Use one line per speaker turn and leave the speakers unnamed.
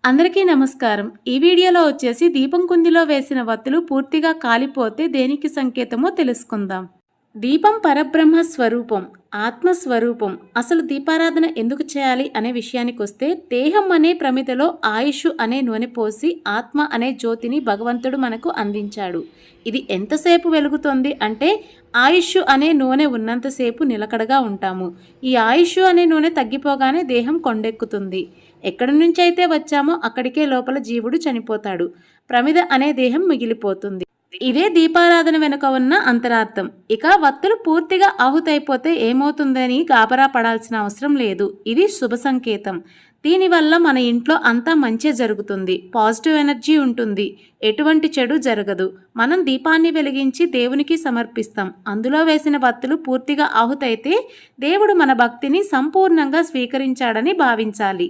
అందరికీ నమస్కారం. ఈ వీడియోలో వచ్చేసి దీపం కుందిలో వేసిన వత్తులు పూర్తిగా కాలిపోతే దేనికి సంకేతమో తెలుసుకుందాం. దీపం పరబ్రహ్మ స్వరూపం, ఆత్మస్వరూపం. అసలు దీపారాధన ఎందుకు చేయాలి అనే విషయానికొస్తే, దేహం అనే ప్రమిదలో ఆయుష్ అనే నూనె పోసి ఆత్మ అనే జ్యోతిని భగవంతుడు మనకు అందించాడు. ఇది ఎంతసేపు వెలుగుతుంది అంటే, ఆయుష్ అనే నూనె ఉన్నంతసేపు నిలకడగా ఉంటాము. ఈ ఆయుష్ అనే నూనె తగ్గిపోగానే దేహం కొండెక్కుతుంది. ఎక్కడి నుంచైతే వచ్చామో అక్కడికే లోపల జీవుడు చనిపోతాడు. ప్రమిద అనే దేహం మిగిలిపోతుంది. ఇదే దీపారాధన వెనుక ఉన్న అంతరార్థం. ఇక వత్తులు పూర్తిగా ఆహుతైపోతే ఏమవుతుందని గాబరా పడాల్సిన అవసరం లేదు. ఇది శుభ సంకేతం. దీనివల్ల మన ఇంట్లో అంతా మంచి జరుగుతుంది, పాజిటివ్ ఎనర్జీ ఉంటుంది, ఎటువంటి చెడు జరగదు. మనం దీపాన్ని వెలిగించి దేవునికి సమర్పిస్తాం. అందులో వేసిన వత్తులు పూర్తిగా ఆహుతైతే దేవుడు మన భక్తిని సంపూర్ణంగా స్వీకరించాడని భావించాలి.